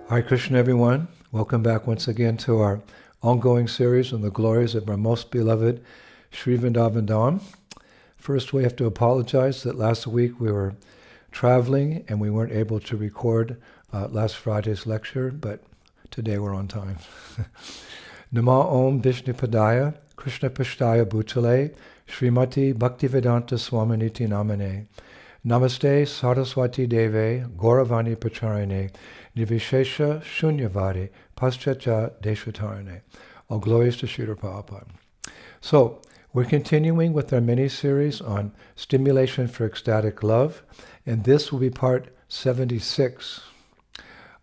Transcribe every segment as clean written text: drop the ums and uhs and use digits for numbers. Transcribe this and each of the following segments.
Hare Krishna, everyone. Welcome back once again to our ongoing series on the glories of our most beloved Sri Vrindavan Dham. First, we have to apologize that last week we were traveling and we weren't able to record last Friday's lecture, but today we're on time. Nama Om Vishnupadaya Krishna Pashtaya Bhutale Srimati Bhaktivedanta Swaminiti Namane Namaste Saraswati Deve Gauravani Pacharine Nivishesha Shunyavadi Paschacha Deshatarane. All glories to Srila Prabhupada. So, we're continuing with our mini-series on Stimulation for Ecstatic Love, and this will be part 76.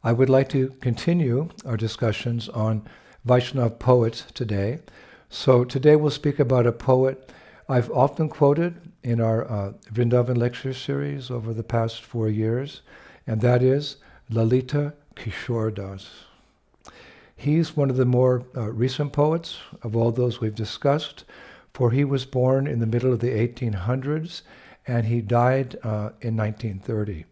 I would like to continue our discussions on Vaishnava poets today. So today we'll speak about a poet I've often quoted in our Vrindavan lecture series over the past 4 years, and that is Lalita Kishore Das. He's one of the more recent poets of all those we've discussed, for he was born in the middle of the 1800s and he died in 1930.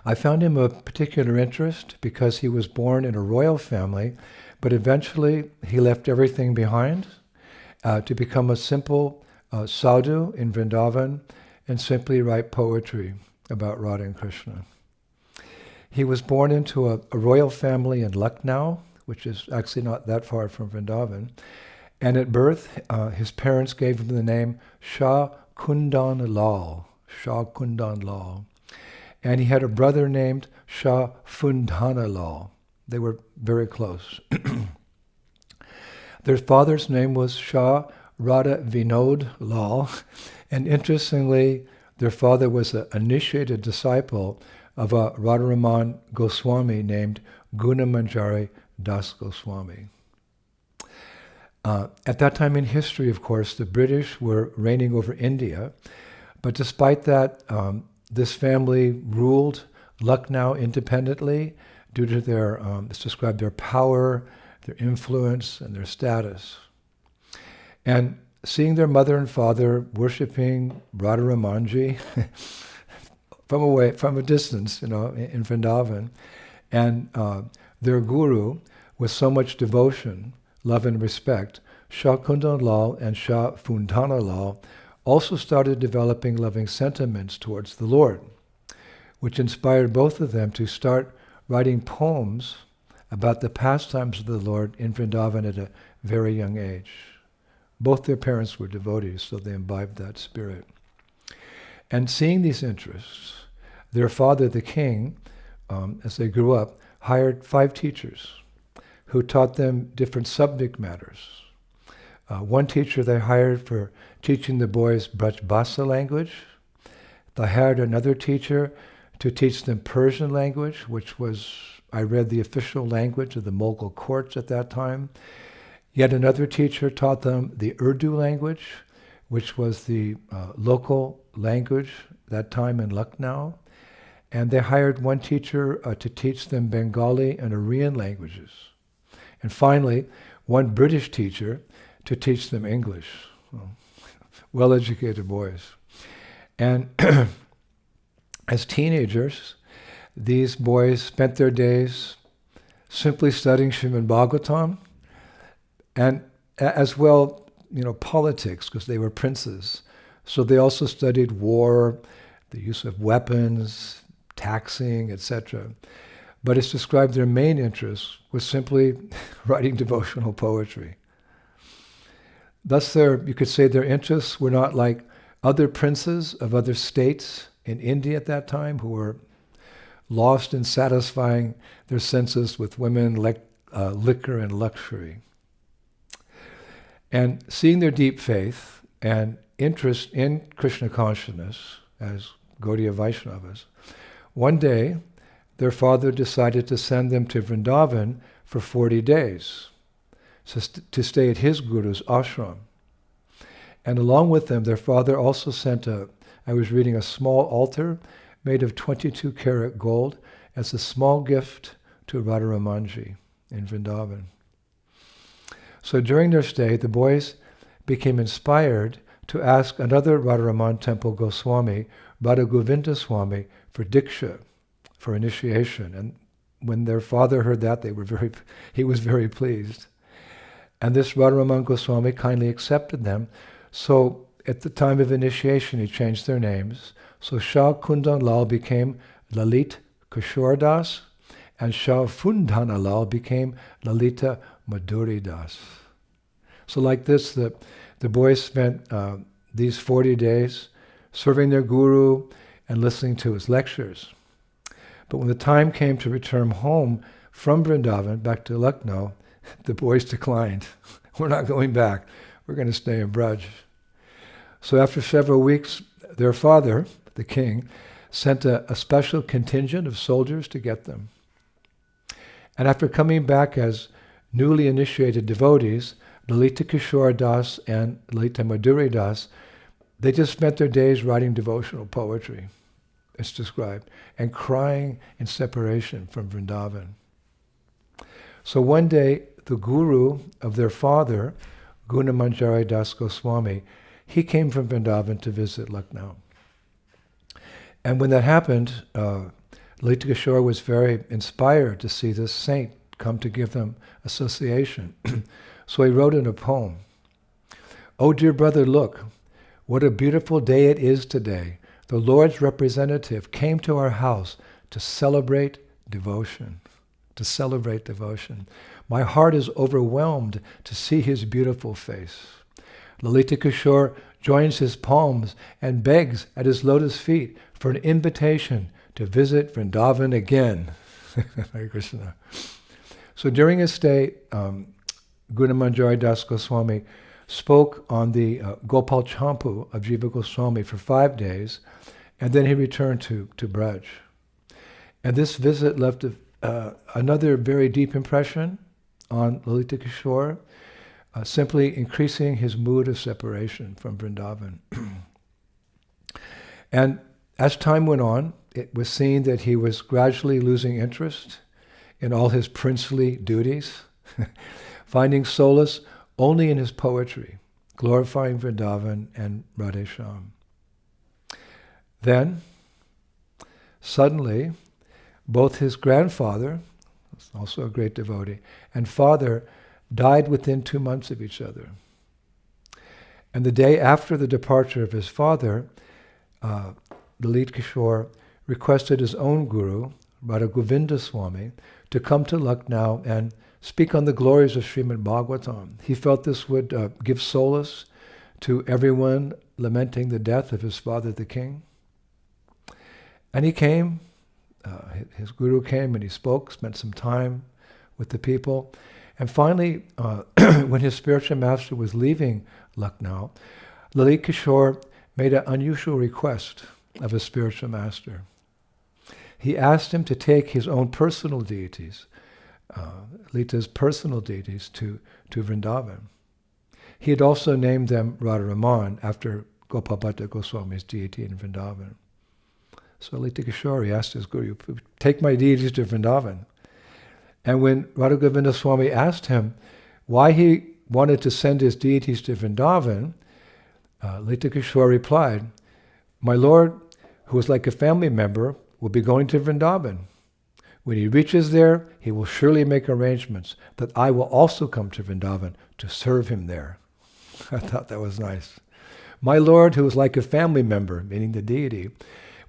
I found him of particular interest because he was born in a royal family, but eventually he left everything behind to become a simple sadhu in Vrindavan and simply write poetry about Radha and Krishna. He was born into a royal family in Lucknow, which is actually not that far from Vrindavan. And at birth, his parents gave him the name Shah Kundan Lal, Shah Kundan Lal. And he had a brother named Shah Fundhana Lal. They were very close. Their father's name was Shah Radha Vinod Lal. And interestingly, their father was an initiated disciple of a Radharaman Goswami named Gunamanjari Das Goswami. At that time in history, of course, the British were reigning over India, but despite that, this family ruled Lucknow independently due to their, it's described their power, their influence, and their status. And seeing their mother and father worshipping Radharamanji from a distance, in Vrindavan, and their guru, with so much devotion, love and respect, Shah Kundan Lal and Shah Fundhana Lal also started developing loving sentiments towards the Lord, which inspired both of them to start writing poems about the pastimes of the Lord in Vrindavan at a very young age. Both their parents were devotees, so they imbibed that spirit. And seeing these interests, their father, the king, as they grew up, hired 5 teachers who taught them different subject matters. One teacher they hired for teaching the boys Braj Bhasa language. They hired another teacher to teach them Persian language, which was, I read, the official language of the Mughal courts at that time. Yet another teacher taught them the Urdu language, which was the local language that time in Lucknow. And they hired one teacher to teach them Bengali and Aryan languages. And finally, one British teacher to teach them English. Well-educated boys. And as teenagers, these boys spent their days simply studying Srimad Bhagavatam, and as well, politics, because they were princes. So they also studied war, the use of weapons, taxing, etc. But it's described their main interest was simply writing devotional poetry. Thus, you could say their interests were not like other princes of other states in India at that time who were lost in satisfying their senses with women, liquor, and luxury. And seeing their deep faith and interest in Krishna consciousness as Gaudiya Vaishnavas, one day their father decided to send them to Vrindavan for 40 days to stay at his guru's ashram. And along with them, their father also sent I was reading, a small altar made of 22 karat gold as a small gift to Radharamanji in Vrindavan. So during their stay, the boys became inspired to ask another Radharaman temple Goswami, Radha Govinda Swami, for diksha, for initiation. And when their father heard that, he was very pleased. And this Radharaman Goswami kindly accepted them. So at the time of initiation, he changed their names. So Shah Kundan Lal became Lalit Kishore Das, and Shah Fundana Lal became Lalita Madhuri Das. So like this, the boys spent these 40 days serving their guru and listening to his lectures. But when the time came to return home from Vrindavan back to Lucknow, the boys declined. We're not going back. We're going to stay in Braj. So after several weeks, their father, the king, sent a special contingent of soldiers to get them. And after coming back as newly initiated devotees, Lalita Kishore Das and Lalita Madhuri Das, they just spent their days writing devotional poetry, it's described, and crying in separation from Vrindavan. So one day, the guru of their father, Gunamanjari Das Goswami, he came from Vrindavan to visit Lucknow. And when that happened, Lalita Kishore was very inspired to see this saint come to give them association. So he wrote in a poem, "Oh dear brother, look, what a beautiful day it is today. The Lord's representative came to our house to celebrate devotion. To celebrate devotion. My heart is overwhelmed to see his beautiful face. Lalita Kishore joins his palms and begs at his lotus feet for an invitation to visit Vrindavan again." Hare Krishna. So during his stay, Gunamanjari Das Goswami spoke on the Gopal Champu of Jiva Goswami for 5 days, and then he returned to Braj. And this visit left another very deep impression on Lalita Kishore, simply increasing his mood of separation from Vrindavan. And as time went on, it was seen that he was gradually losing interest in all his princely duties, finding solace only in his poetry, glorifying Vrindavan and Radhesham. Then, suddenly, both his grandfather, also a great devotee, and father died within 2 months of each other. And the day after the departure of his father, Lalita Kishore requested his own guru, Radha Govinda Swami, to come to Lucknow and speak on the glories of Srimad Bhagavatam. He felt this would give solace to everyone lamenting the death of his father, the king. And he came, his guru came and he spoke, spent some time with the people. And finally, when his spiritual master was leaving Lucknow, Lalita Kishore made an unusual request of his spiritual master. He asked him to take his own personal deities, Lita's personal deities, to Vrindavan. He had also named them Radharaman after Gopal Bhatta Goswami's deity in Vrindavan. So Lalita Kishore asked his guru, "Take my deities to Vrindavan." And when Radha Govinda Swami asked him why he wanted to send his deities to Vrindavan, Lalita Kishore replied, "My Lord, who is like a family member, will be going to Vrindavan. When he reaches there, he will surely make arrangements that I will also come to Vrindavan to serve him there." I thought that was nice. My Lord, who is like a family member, meaning the deity,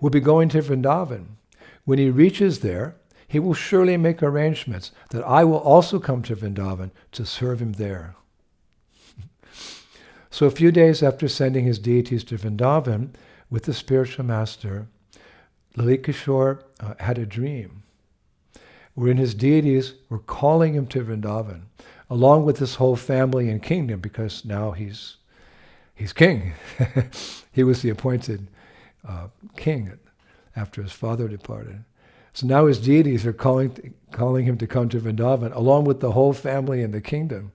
will be going to Vrindavan. When he reaches there, he will surely make arrangements that I will also come to Vrindavan to serve him there. So a few days after sending his deities to Vrindavan with the spiritual master, Lalita Kishore had a dream wherein his deities were calling him to Vrindavan, along with his whole family and kingdom, because now he's king. He was the appointed king after his father departed. So now his deities are calling him to come to Vrindavan, along with the whole family and the kingdom.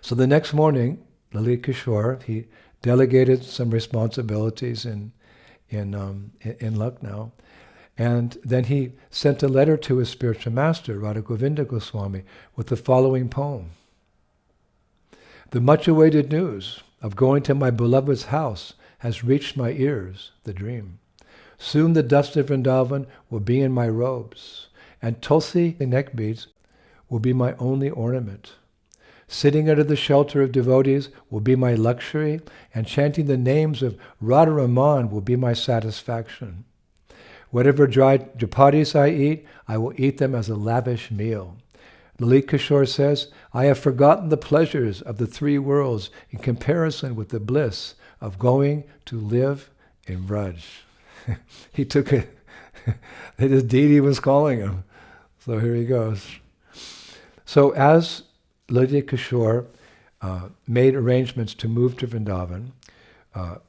So the next morning, Lalita Kishore, he delegated some responsibilities in Lucknow, and then he sent a letter to his spiritual master, Radha Govinda Goswami, with the following poem. "The much-awaited news of going to my beloved's house has reached my ears, the dream. Soon the dust of Vrindavan will be in my robes, and tulsi neck beads will be my only ornament. Sitting under the shelter of devotees will be my luxury, and chanting the names of Radharaman will be my satisfaction. Whatever dry chapatis I eat, I will eat them as a lavish meal. Lalit Kishore says, I have forgotten the pleasures of the three worlds in comparison with the bliss of going to live in Vraj. He took it. His deity was calling him. So here he goes. So as Lalit Kishore made arrangements to move to Vrindavan,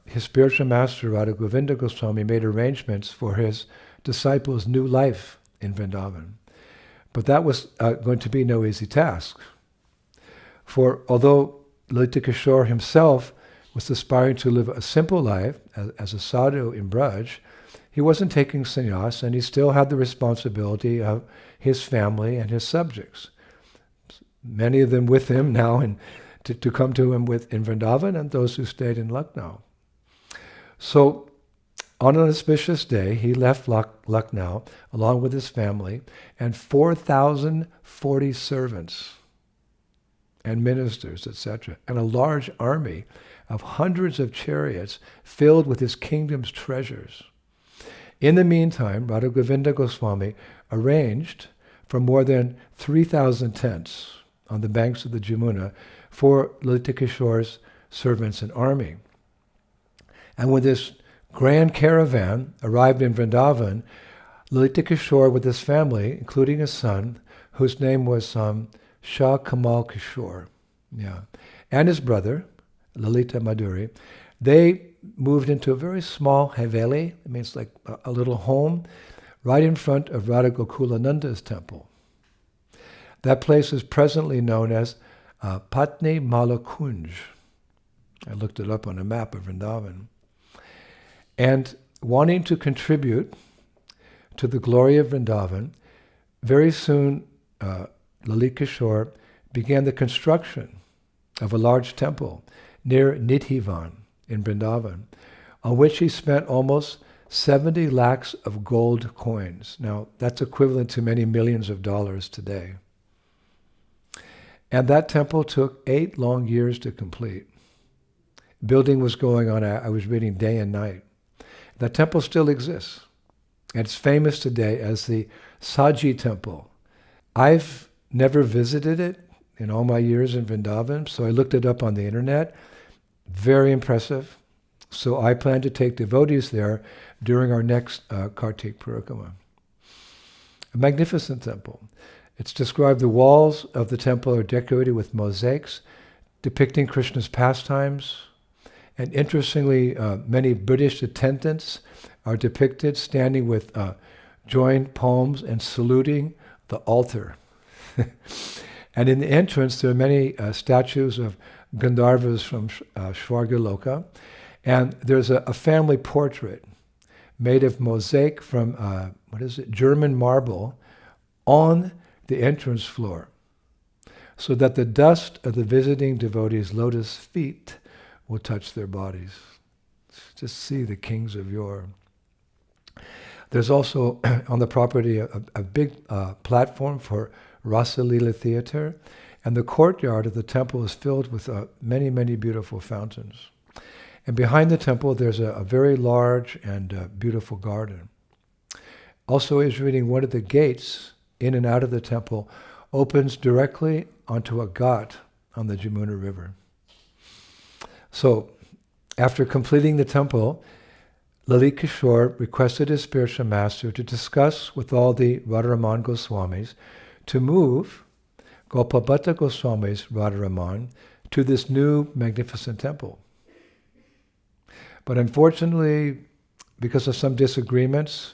his spiritual master, Radha Govinda Goswami, made arrangements for his disciples' new life in Vrindavan. But that was going to be no easy task. For although Lalit Kishore himself was aspiring to live a simple life as a sadhu in Braj, he wasn't taking sannyas, and he still had the responsibility of his family and his subjects. Many of them with him now and to come to him in Vrindavan, and those who stayed in Lucknow. So on an auspicious day, he left Lucknow along with his family and 4,040 servants and ministers, etc., and a large army of hundreds of chariots filled with his kingdom's treasures. In the meantime, Radha Govinda Goswami arranged for more than 3,000 tents on the banks of the Jamuna for Lalit Kishore's servants and army. And when this grand caravan arrived in Vrindavan, Lalit Kishore with his family, including his son, whose name was Shah Kamal Kishore, and his brother, Lalita Madhuri, they moved into a very small haveli, it means like a little home, right in front of Radha Gokulananda's temple. That place is presently known as Patni Mala Kunj. I looked it up on a map of Vrindavan. And wanting to contribute to the glory of Vrindavan, very soon Lalit Kishore began the construction of a large temple near Nidhivan in Vrindavan, on which he spent almost 70 lakhs of gold coins. Now, that's equivalent to many millions of dollars today. And that temple took 8 long years to complete. Building was going on, I was reading day and night. That temple still exists, and it's famous today as the Saji Temple. I've never visited it in all my years in Vrindavan, so I looked it up on the internet. Very impressive. So I plan to take devotees there during our next Kartik Parikrama. A magnificent temple. It's described the walls of the temple are decorated with mosaics depicting Krishna's pastimes. And interestingly, many British attendants are depicted standing with joined palms and saluting the altar. And in the entrance, there are many statues of Gandharvas from Shvargaloka. And there's a family portrait made of mosaic from, German marble on the entrance floor, so that the dust of the visiting devotees' lotus feet will touch their bodies. Just see the kings of yore. There's also on the property a big platform for Rasa Leela theater, and the courtyard of the temple is filled with many, many beautiful fountains. And behind the temple there's a very large and beautiful garden. Also, as reading, one of the gates in and out of the temple opens directly onto a ghat on the Jamuna River. So, after completing the temple, Lalit Kishore requested his spiritual master to discuss with all the Radharaman Goswamis to move Gopalbhatta Goswami's Radharaman to this new magnificent temple. But unfortunately, because of some disagreements,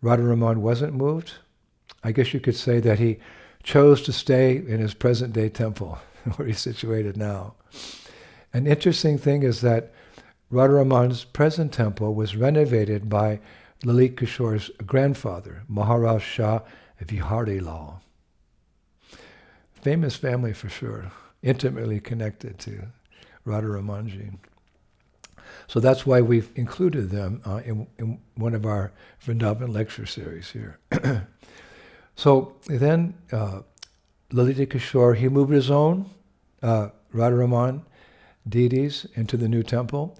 Radharaman wasn't moved. I guess you could say that he chose to stay in his present-day temple, where he's situated now. An interesting thing is that Radharaman's present temple was renovated by Lalit Kishore's grandfather, Maharaj Shah Vihari Lal. Famous family for sure, intimately connected to Radharamanji. So that's why we've included them in one of our Vrindavan lecture series here. So then Lalita Kishore, he moved his own Radharaman deities into the new temple,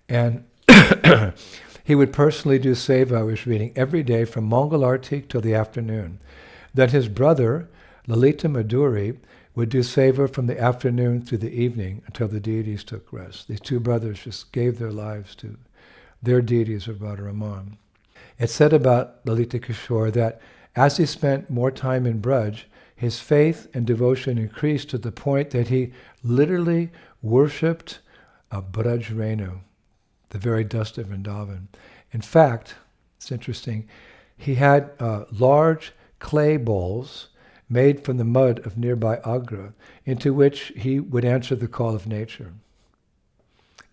and he would personally do seva, I was reading, every day from Mangal Arti till the afternoon. Then his brother, Lalita Madhuri, would do seva from the afternoon through the evening until the deities took rest. These two brothers just gave their lives to their deities of Radharaman. It's said about Lalita Kishore that as he spent more time in Braj, his faith and devotion increased to the point that he literally worshipped Braj Renu, the very dust of Vrindavan. In fact, it's interesting, he had large clay bowls made from the mud of nearby Agra, into which he would answer the call of nature.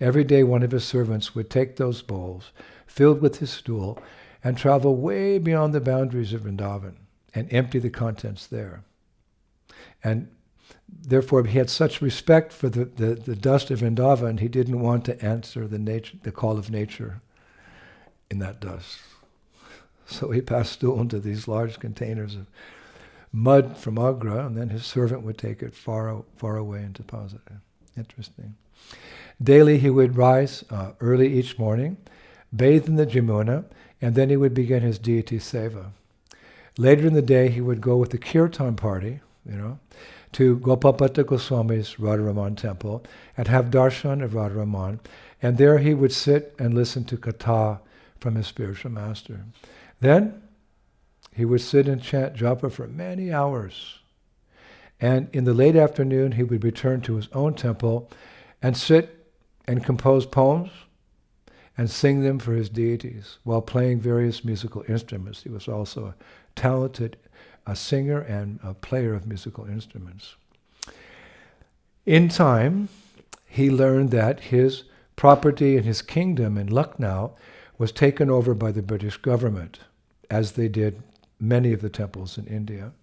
Every day one of his servants would take those bowls, filled with his stool, and travel way beyond the boundaries of Vrindavan and empty the contents there. And therefore he had such respect for the dust of Vrindavan, he didn't want to answer the call of nature in that dust. So he passed stool into these large containers of mud from Agra, and then his servant would take it far away and deposit it. Interesting. Daily he would rise early each morning, bathe in the Jamuna, and then he would begin his deity seva. Later in the day he would go with the kirtan party, to Gopalbhatta Goswami's Radharaman temple and have darshan of Radharaman, and there he would sit and listen to katha from his spiritual master. Then he would sit and chant japa for many hours. And in the late afternoon, he would return to his own temple and sit and compose poems and sing them for his deities while playing various musical instruments. He was also a talented singer and a player of musical instruments. In time, he learned that his property and his kingdom in Lucknow was taken over by the British government, as they did many of the temples in India.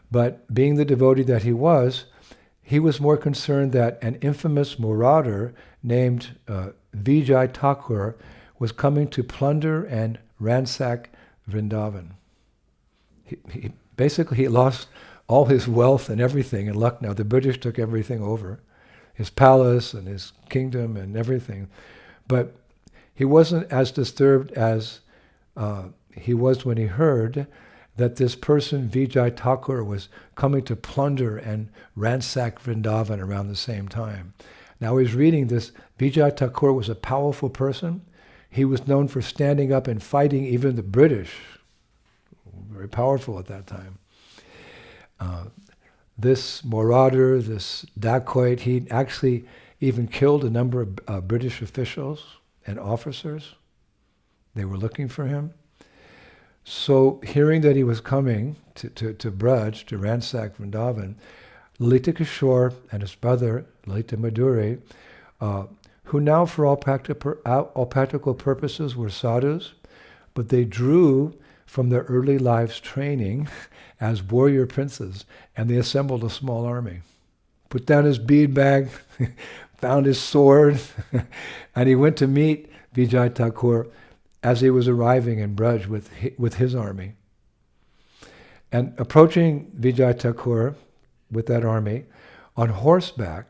But being the devotee that he was more concerned that an infamous marauder named Vijay Thakur was coming to plunder and ransack Vrindavan. He lost all his wealth and everything in Lucknow. The British took everything over, his palace and his kingdom and everything. But he wasn't as disturbed as he was when he heard that this person, Vijay Thakur, was coming to plunder and ransack Vrindavan around the same time. Now he's reading this. Vijay Thakur was a powerful person. He was known for standing up and fighting even the British. Very powerful at that time. This marauder, this dacoit, he actually even killed a number of British officials and officers. They were looking for him. So hearing that he was coming to Braj, to ransack Vrindavan, Lalita Kishore and his brother, Lalita Madhuri, who now for all practical purposes were sadhus, but they drew from their early lives' training as warrior princes, and they assembled a small army. Put down his bead bag, found his sword, and he went to meet Vijay Thakur as he was arriving in Braj with his army. And approaching Vijay Thakur with that army, on horseback,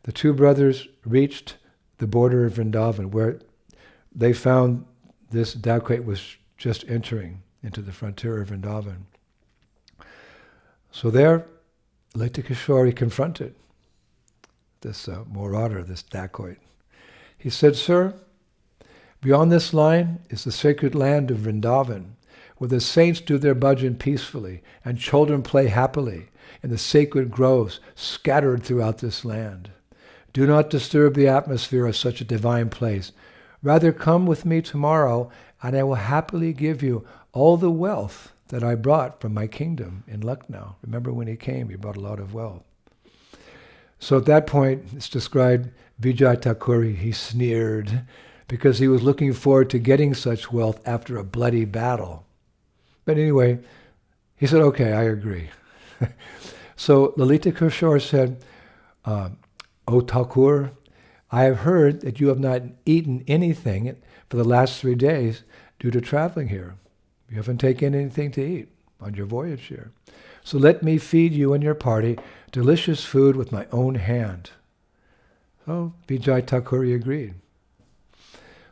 the two brothers reached the border of Vrindavan, where they found this dacoit was just entering into the frontier of Vrindavan. So there, Lalita Kishore confronted this marauder, this dacoit. He said, "Sir, beyond this line is the sacred land of Vrindavan, where the saints do their bhajan peacefully and children play happily in the sacred groves scattered throughout this land. Do not disturb the atmosphere of such a divine place. Rather come with me tomorrow, and I will happily give you all the wealth that I brought from my kingdom in Lucknow." Remember when he came, he brought a lot of wealth. So at that point, it's described, Vijay Thakur, he sneered, because he was looking forward to getting such wealth after a bloody battle. But anyway, he said, "Okay, I agree." So Lalita Kishore said, "O Thakur, I have heard that you have not eaten anything for the last 3 days due to traveling here. You haven't taken anything to eat on your voyage here. So let me feed you and your party delicious food with my own hand. So Vijay Thakur agreed.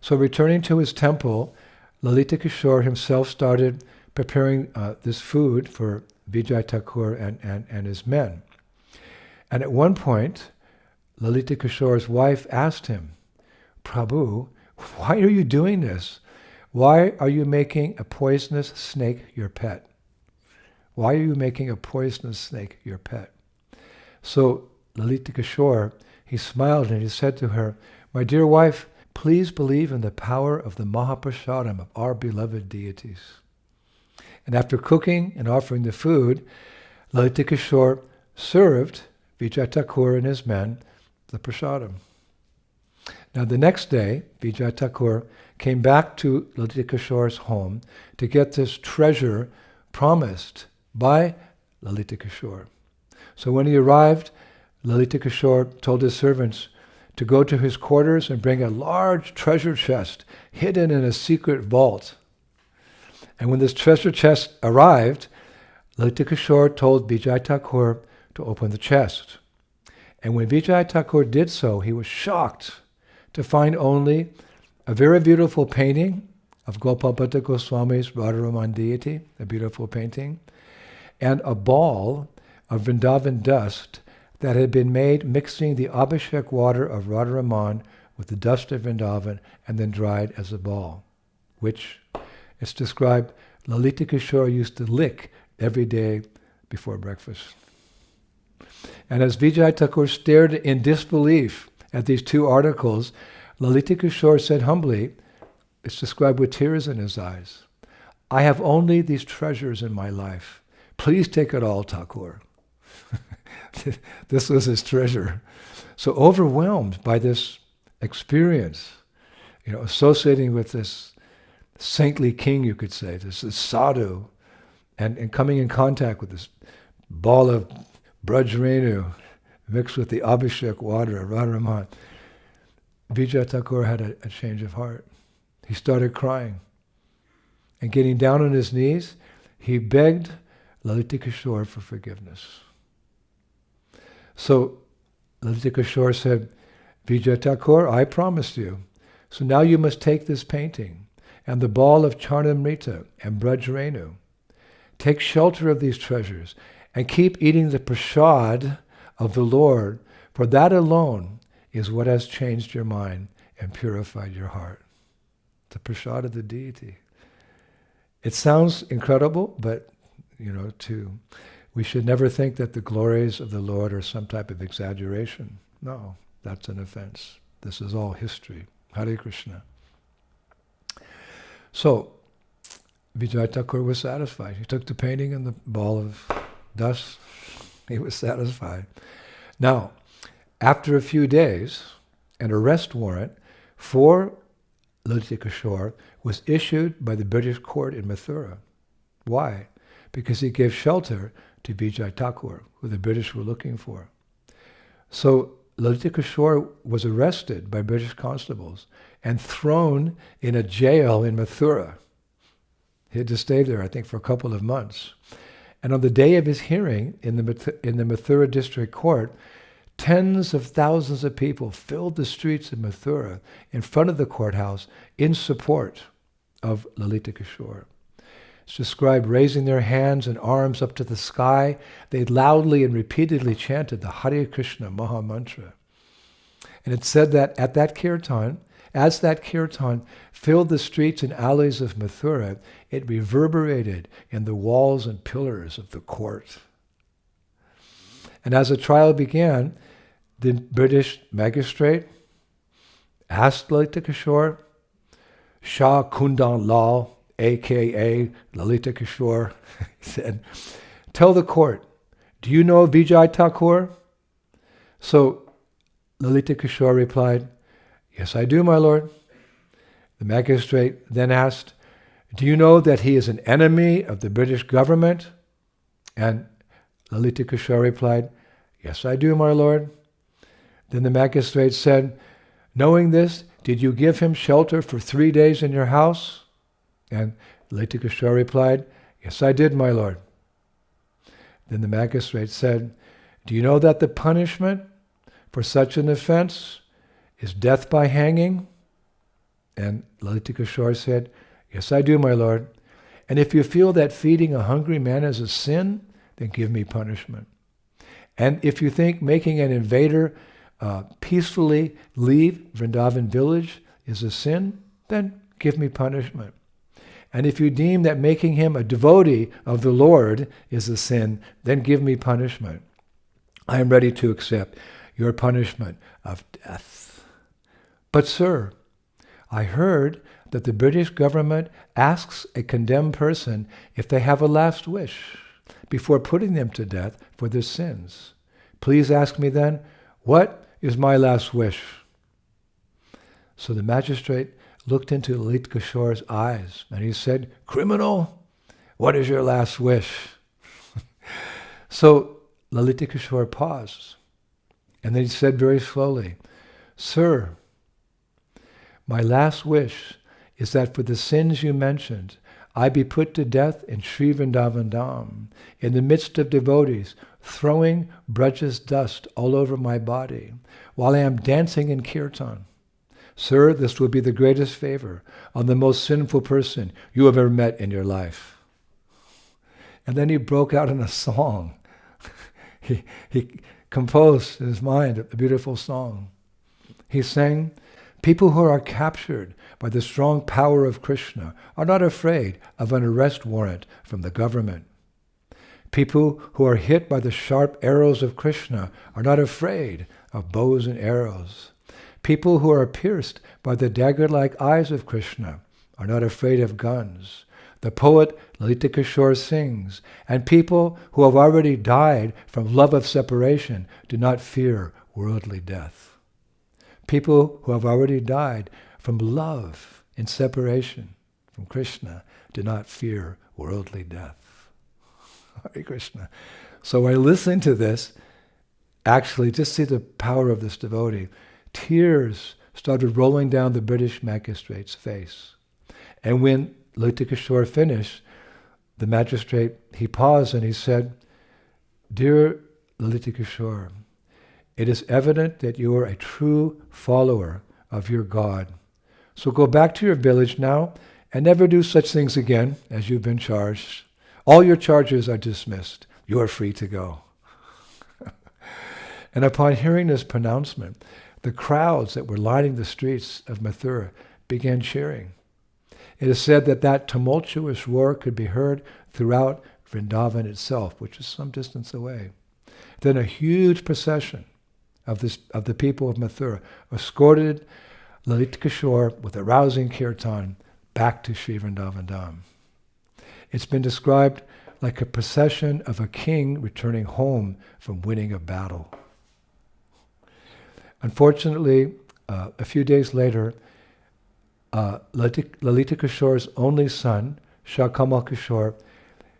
So returning to his temple, Lalita Kishore himself started preparing this food for Vijay Thakur and his men. And at one point, Lalita Kishore's wife asked him, Prabhu, why are you doing this? Why are you making a poisonous snake your pet? Why are you making a poisonous snake your pet? So Lalita Kishore, he smiled and he said to her, my dear wife, please believe in the power of the Mahaprasadam of our beloved deities. And after cooking and offering the food, Lalita Kishore served Vijay Thakur and his men the prasadam. Now the next day, Vijay Thakur came back to Lalita Kishore's home to get this treasure promised by Lalita Kishore. So when he arrived, Lalita Kishore told his servants to go to his quarters and bring a large treasure chest hidden in a secret vault. And when this treasure chest arrived, Lalita Kishore told Vijay Thakur to open the chest. And when Vijay Thakur did so, he was shocked to find only a very beautiful painting of Gopalbhatta Goswami's Radharaman deity, a beautiful painting, and a ball of Vrindavan dust that had been made mixing the Abhishek water of Radharaman with the dust of Vrindavan and then dried as a ball, which it's described Lalita Kishore used to lick every day before breakfast. And as Vijay Thakur stared in disbelief at these two articles, Lalita Kishore said humbly, it's described with tears in his eyes, I have only these treasures in my life. Please take it all, Thakur. This was his treasure. So overwhelmed by this experience, associating with this saintly king, you could say, this sadhu, and coming in contact with this ball of Brajrenu mixed with the Abhishek water of Radharaman, Vijay Thakur had a change of heart. He started crying. And getting down on his knees, he begged Lalita Kishore for forgiveness. So Lalita Kishore said, Vijay Thakur, I promised you. So now you must take this painting and the ball of Charnamrita and Brajrenu. Take shelter of these treasures and keep eating the prasad of the Lord, for that alone is what has changed your mind and purified your heart. The prasad of the deity. It sounds incredible, but we should never think that the glories of the Lord are some type of exaggeration. No, that's an offense. This is all history. Hare Krishna. So, Vijay Thakur was satisfied. He took the painting and the ball of dust. He was satisfied. Now, after a few days, an arrest warrant for Lalita Kishore was issued by the British court in Mathura. Why? Because he gave shelter to Vijay Thakur, who the British were looking for. So Lalita Kishore was arrested by British constables and thrown in a jail in Mathura. He had to stay there, I think, for a couple of months. And on the day of his hearing in the Mathura district court, tens of thousands of people filled the streets of Mathura in front of the courthouse in support of Lalita Kishore. It's described raising their hands and arms up to the sky. They loudly and repeatedly chanted the Hare Krishna Maha Mantra. And it said that at that kirtan, as that kirtan filled the streets and alleys of Mathura, it reverberated in the walls and pillars of the court. And as the trial began, the British magistrate asked Lalita Kishore, Shah Kundan Lal, a.k.a. Lalita Kishore, said, tell the court, do you know Vijay Thakur? So Lalita Kishore replied, yes, I do, my lord. The magistrate then asked, do you know that he is an enemy of the British government? And Lalita Kishore replied, yes, I do, my lord. Then the magistrate said, knowing this, did you give him shelter for 3 days in your house? And Lalita Kishore replied, "Yes, I did, my lord." Then the magistrate said, "Do you know that the punishment for such an offense is death by hanging?" And Lalita Kishore said, "Yes, I do, my lord. And if you feel that feeding a hungry man is a sin, then give me punishment. And if you think making an invader peacefully leave Vrindavan village is a sin, then give me punishment. And if you deem that making him a devotee of the Lord is a sin, then give me punishment. I am ready to accept your punishment of death." "But sir, I heard that the British government asks a condemned person if they have a last wish before putting them to death for their sins. Please ask me then, what is my last wish?" So the magistrate looked into Lalita Kishore's eyes and he said, "Criminal, what is your last wish?" So Lalita Kishore paused and then he said very slowly, "Sir, my last wish is that for the sins you mentioned, I be put to death in Sri Vrindavan Dham, in the midst of devotees, throwing Braja's dust all over my body, while I am dancing in kirtan. Sir, this will be the greatest favor on the most sinful person you have ever met in your life." And then he broke out in a song. He composed in his mind a beautiful song. He sang, "People who are captured by the strong power of Krishna are not afraid of an arrest warrant from the government. People who are hit by the sharp arrows of Krishna are not afraid of bows and arrows. People who are pierced by the dagger-like eyes of Krishna are not afraid of guns. The poet Lalita Kishore sings, and people who have already died from love of separation do not fear worldly death. People who have already died from love in separation from Krishna do not fear worldly death." Hare Krishna. So when I listen to this, actually just see the power of this devotee. Tears started rolling down the British magistrate's face. And when Lalita Kishore finished, the magistrate, he paused and he said, "Dear Lalita Kishore, it is evident that you are a true follower of your God. So go back to your village now and never do such things again as you've been charged. All your charges are dismissed. You are free to go." And upon hearing this pronouncement, the crowds that were lining the streets of Mathura began cheering. It is said that that tumultuous roar could be heard throughout Vrindavan itself, which is some distance away. Then a huge procession of the people of Mathura escorted Lalita Kishore with a rousing kirtan back to Sri Vrindavan Dham. It's been described like a procession of a king returning home from winning a battle. Unfortunately, a few days later, Lalita Kishore's only son, Shah Kamal Kishore,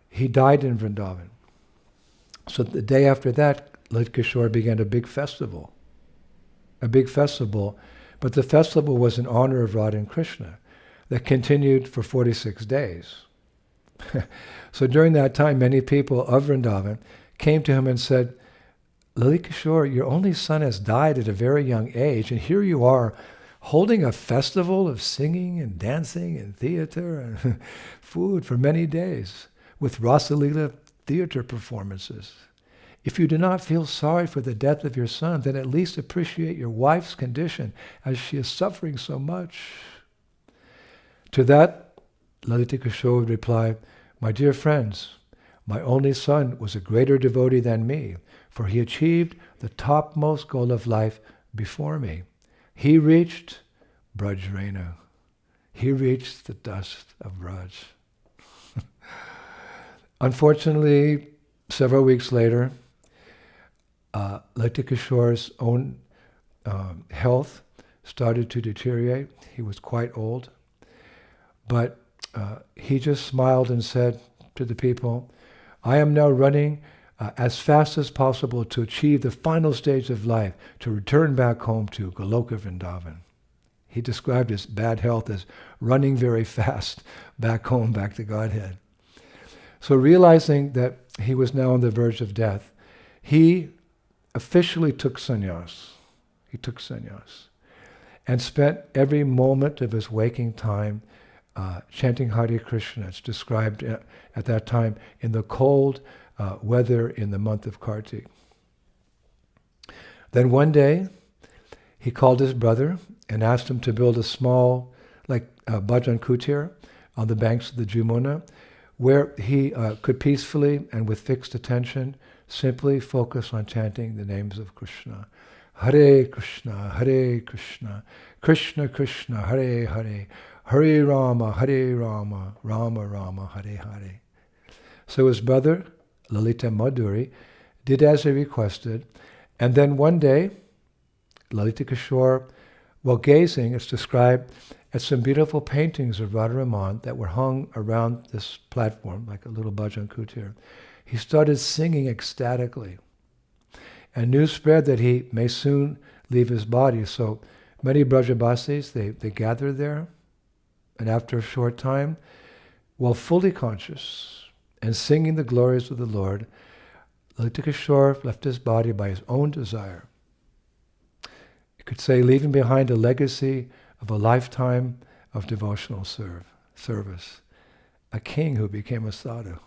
he died in Vrindavan. So the day after that, Lalita Kishore began a big festival, but the festival was in honor of Radha and Krishna that continued for 46 days. So during that time, many people of Vrindavan came to him and said, "Lalita Kishore, your only son has died at a very young age, and here you are holding a festival of singing and dancing and theater and food for many days with Rasalila theater performances. If you do not feel sorry for the death of your son, then at least appreciate your wife's condition as she is suffering so much." To that, Lalita Kishore would reply, "My dear friends, my only son was a greater devotee than me, for he achieved the topmost goal of life before me. He reached Brajrena. He reached the dust of Braj." Unfortunately, several weeks later, Lalita Kishore's own health started to deteriorate. He was quite old. But he just smiled and said to the people, "I am now running as fast as possible to achieve the final stage of life, to return back home to Goloka Vrindavan." He described his bad health as running very fast back home, back to Godhead. So realizing that he was now on the verge of death, he officially took sannyas. He took sannyas and spent every moment of his waking time chanting Hare Krishna. It's described at that time in the cold weather in the month of Kartik. Then one day, he called his brother and asked him to build a small, bhajan kutir on the banks of the Jumuna, where he could peacefully and with fixed attention simply focus on chanting the names of Krishna. Hare Krishna, Krishna Krishna, Hare Hare, Hare Rama, Rama Rama, Hare Hare. So his brother, Lalita Madhuri, did as he requested, and then one day, Lalita Kishore, while gazing, it's described, at some beautiful paintings of Radharaman that were hung around this platform, like a little bhajan kutir, he started singing ecstatically. And news spread that he may soon leave his body. So many Brajabasis, they gathered there, and after a short time, while fully conscious and singing the glories of the Lord, Lalita Kishore left his body by his own desire. You could say leaving behind a legacy of a lifetime of devotional service. A king who became a sadhu.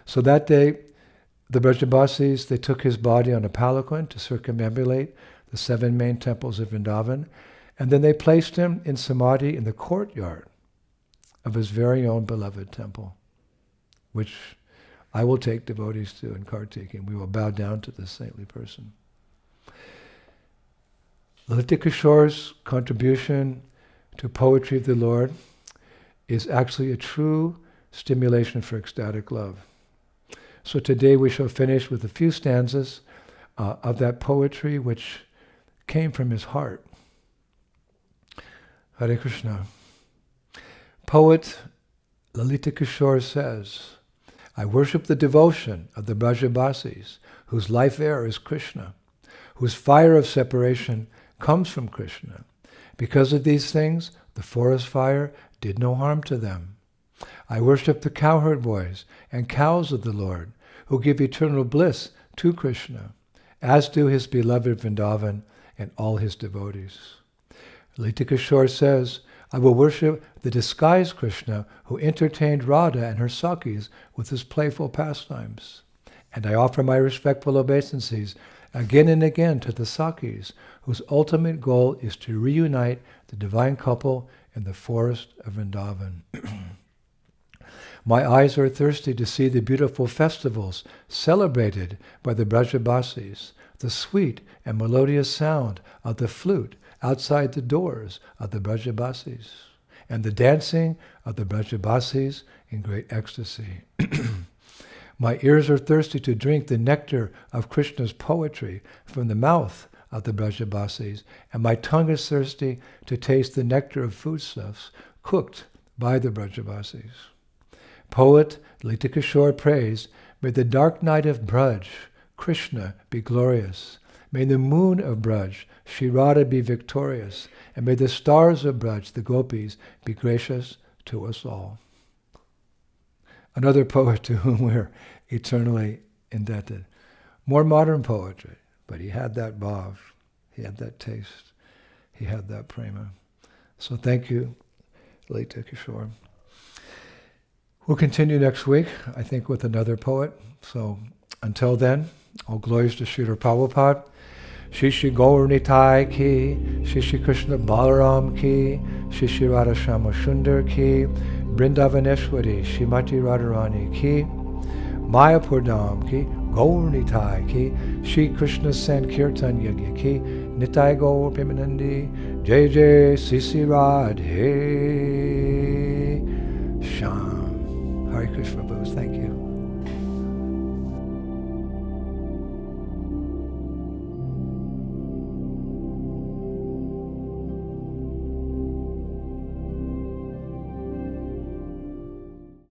So that day, the Brajabasis, they took his body on a palanquin to circumambulate the 7 main temples of Vrindavan, and then they placed him in samadhi in the courtyard of his very own beloved temple, which I will take devotees to in Kartik, and we will bow down to this saintly person. Lalita Kishore's contribution to poetry of the Lord is actually a true stimulation for ecstatic love. So today we shall finish with a few stanzas of that poetry which came from his heart. Hare Krishna. Poet Lalita Kishore says, I worship the devotion of the Brajabasis, whose life air is Krishna, whose fire of separation comes from Krishna. Because of these things, the forest fire did no harm to them. I worship the cowherd boys and cows of the Lord, who give eternal bliss to Krishna, as do his beloved Vrindavan and all his devotees. Lalita Kishore says, I will worship the disguised Krishna who entertained Radha and her Sakis with his playful pastimes. And I offer my respectful obeisances again and again to the Sakis, whose ultimate goal is to reunite the divine couple in the forest of Vrindavan. My eyes are thirsty to see the beautiful festivals celebrated by the Brajabasis, the sweet and melodious sound of the flute outside the doors of the Brajabasis, and the dancing of the Brajabasis in great ecstasy. My ears are thirsty to drink the nectar of Krishna's poetry from the mouth of the Brajabasis, and my tongue is thirsty to taste the nectar of foodstuffs cooked by the Brajabasis. Poet Lalita Kishore prays, may the dark night of Braj, Krishna, be glorious. May the moon of Braj, Shri Radha, be victorious. And may the stars of Braj, the gopis, be gracious to us all. Another poet to whom we're eternally indebted. More modern poetry, but he had that bhav, he had that taste, he had that prema. So thank you, Lalita Kishore. We'll continue next week, I think, with another poet. So until then, all glories to Srila Prabhupada. Shri Shri Gaur Nitai ki, Shri Shri Krishna Balaram ki, Shri Shri Radha Shama Sundar ki, Vrindavaneshwari Shrimati Radharani ki, Mayapur Dham ki, Gaur Nitai ki, Shri Krishna Sankirtan Yagya ki, Nitai Gaur Pimanandi, Jai Jai Sisi Radhe Sham. Hare Krishna Bose, thank you.